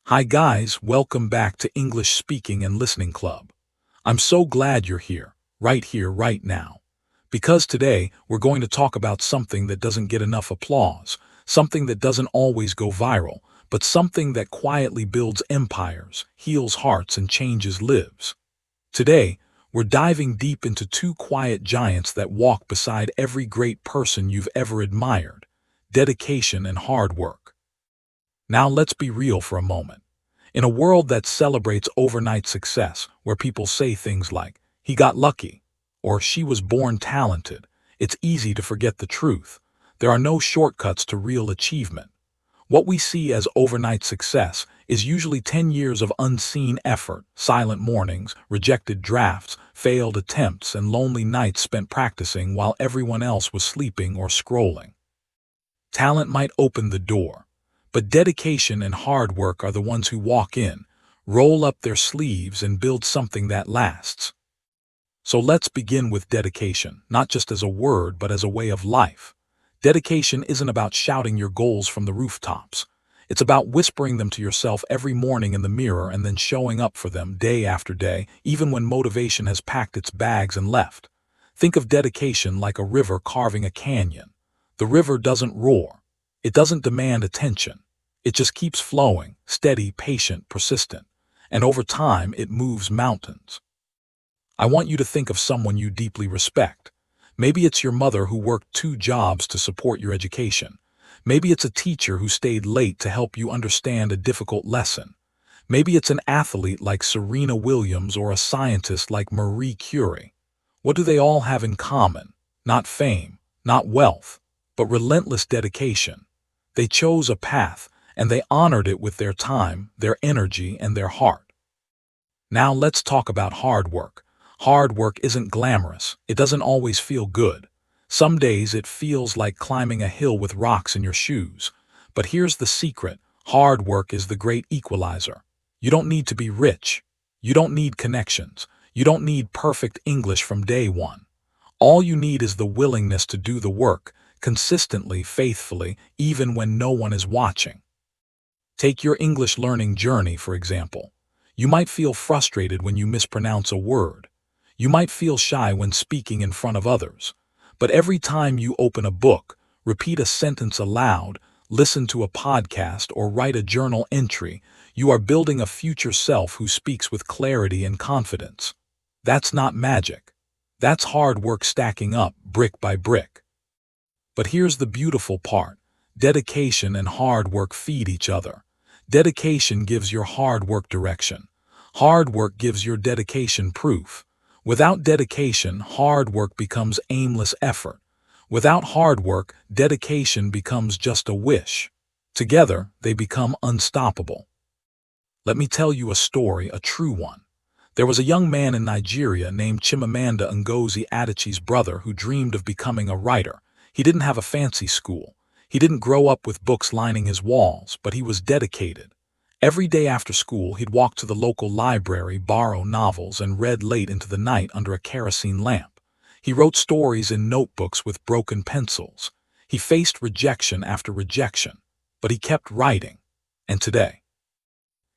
Hi guys, welcome back to English Speaking and Listening Club. I'm so glad you're here, right now. Because today, we're going to talk about something that doesn't get enough applause, something that doesn't always go viral, but something that quietly builds empires, heals hearts, and changes lives. Today, we're diving deep into two quiet giants that walk beside every great person you've ever admired: dedication and hard work. Now let's be real for a moment. In a world that celebrates overnight success, where people say things like, he got lucky, or she was born talented, it's easy to forget the truth. There are no shortcuts to real achievement. What we see as overnight success is usually 10 years of unseen effort, silent mornings, rejected drafts, failed attempts, and lonely nights spent practicing while everyone else was sleeping or scrolling. Talent might open the door, but dedication and hard work are the ones who walk in, roll up their sleeves, and build something that lasts. So let's begin with dedication, not just as a word, but as a way of life. Dedication isn't about shouting your goals from the rooftops. It's about whispering them to yourself every morning in the mirror and then showing up for them day after day, even when motivation has packed its bags and left. Think of dedication like a river carving a canyon. The river doesn't roar. It doesn't demand attention. It just keeps flowing, steady, patient, persistent. And over time, it moves mountains. I want you to think of someone you deeply respect. Maybe it's your mother who worked 2 jobs to support your education. Maybe it's a teacher who stayed late to help you understand a difficult lesson. Maybe it's an athlete like Serena Williams or a scientist like Marie Curie. What do they all have in common? Not fame, not wealth, but relentless dedication. They chose a path, and they honored it with their time, their energy, and their heart. Now let's talk about hard work. Hard work isn't glamorous. It doesn't always feel good. Some days it feels like climbing a hill with rocks in your shoes. But here's the secret. Hard work is the great equalizer. You don't need to be rich. You don't need connections. You don't need perfect English from day one. All you need is the willingness to do the work, consistently, faithfully, even when no one is watching. Take your English learning journey, for example. You might feel frustrated when you mispronounce a word. You might feel shy when speaking in front of others. But every time you open a book, repeat a sentence aloud, listen to a podcast, or write a journal entry, you are building a future self who speaks with clarity and confidence. That's not magic. That's hard work stacking up, brick by brick. But here's the beautiful part. Dedication and hard work feed each other. Dedication gives your hard work direction. Hard work gives your dedication proof. Without dedication, hard work becomes aimless effort. Without hard work, dedication becomes just a wish. Together, they become unstoppable. Let me tell you a story, a true one. There was a young man in Nigeria named Chimamanda Ngozi Adichie's brother who dreamed of becoming a writer. He didn't have a fancy school. He didn't grow up with books lining his walls, but he was dedicated. Every day after school, he'd walk to the local library, borrow novels, and read late into the night under a kerosene lamp. He wrote stories in notebooks with broken pencils. He faced rejection after rejection, but he kept writing. And today,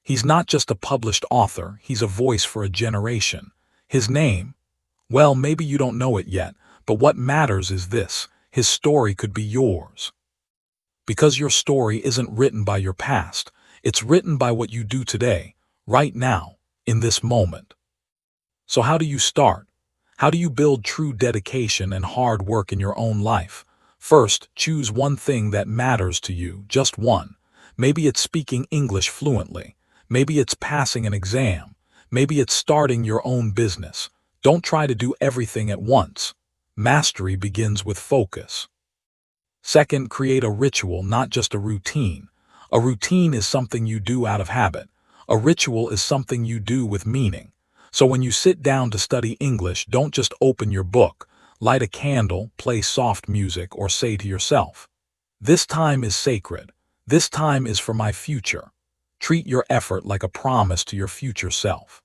he's not just a published author, he's a voice for a generation. His name? Well, maybe you don't know it yet, but what matters is this: his story could be yours. Because your story isn't written by your past, it's written by what you do today, right now, in this moment. So how do you start? How do you build true dedication and hard work in your own life? First, choose one thing that matters to you, just one. Maybe it's speaking English fluently. Maybe it's passing an exam. Maybe it's starting your own business. Don't try to do everything at once. Mastery begins with focus. Second, create a ritual, not just a routine. A routine is something you do out of habit. A ritual is something you do with meaning. So when you sit down to study English, don't just open your book, light a candle, play soft music, or say to yourself, "This time is sacred. This time is for my future." Treat your effort like a promise to your future self.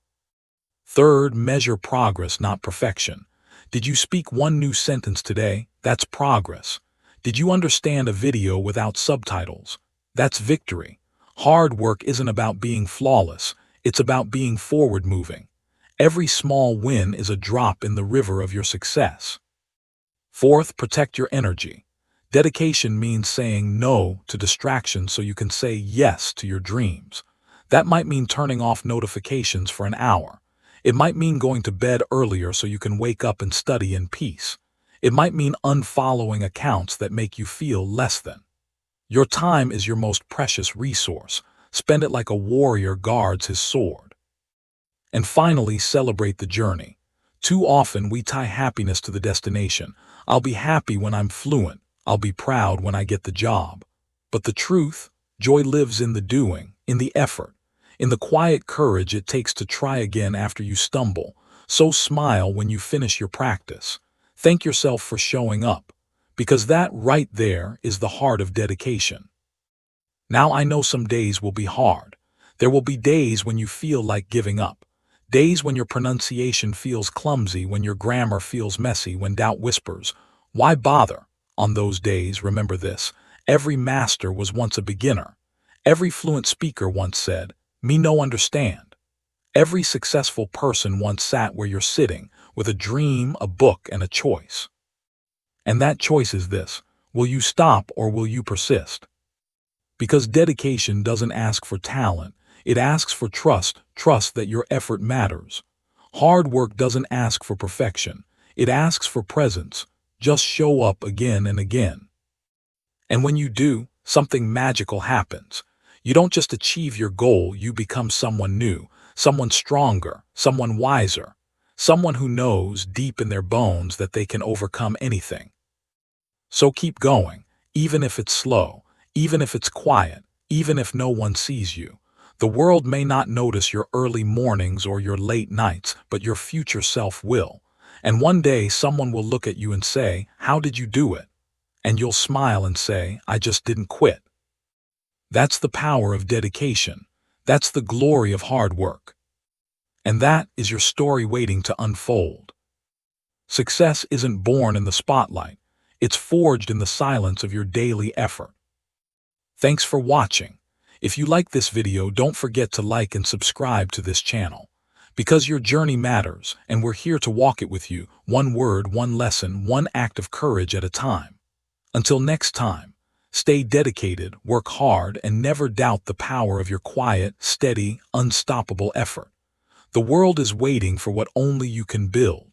Third, measure progress, not perfection. Did you speak one new sentence today? That's progress. Did you understand a video without subtitles? That's victory. Hard work isn't about being flawless, it's about being forward-moving. Every small win is a drop in the river of your success. Fourth, protect your energy. Dedication means saying no to distractions so you can say yes to your dreams. That might mean turning off notifications for an hour. It might mean going to bed earlier so you can wake up and study in peace. It might mean unfollowing accounts that make you feel less than. Your time is your most precious resource. Spend it like a warrior guards his sword. And finally, celebrate the journey. Too often we tie happiness to the destination. I'll be happy when I'm fluent. I'll be proud when I get the job. But the truth, joy lives in the doing, in the effort, in the quiet courage it takes to try again after you stumble. So smile when you finish your practice. Thank yourself for showing up, because that right there is the heart of dedication. Now I know some days will be hard. There will be days when you feel like giving up. Days when your pronunciation feels clumsy, when your grammar feels messy, when doubt whispers, "Why bother?" On those days, remember this: every master was once a beginner. Every fluent speaker once said, "Me no understand." Every successful person once sat where you're sitting, with a dream, a book, and a choice. And that choice is this: will you stop or will you persist? Because dedication doesn't ask for talent, it asks for trust that your effort matters. Hard work doesn't ask for perfection, it asks for presence. Just show up again and again. And when you do, something magical happens. You don't just achieve your goal, you become someone new, someone stronger, someone wiser, someone who knows deep in their bones that they can overcome anything. So keep going, even if it's slow, even if it's quiet, even if no one sees you. The world may not notice your early mornings or your late nights, but your future self will. And one day someone will look at you and say, "How did you do it?" And you'll smile and say, "I just didn't quit." That's the power of dedication. That's the glory of hard work. And that is your story waiting to unfold. Success isn't born in the spotlight. It's forged in the silence of your daily effort. Thanks for watching. If you like this video, don't forget to like and subscribe to this channel. Because your journey matters, and we're here to walk it with you, one word, one lesson, one act of courage at a time. Until next time, stay dedicated, work hard, and never doubt the power of your quiet, steady, unstoppable effort. The world is waiting for what only you can build.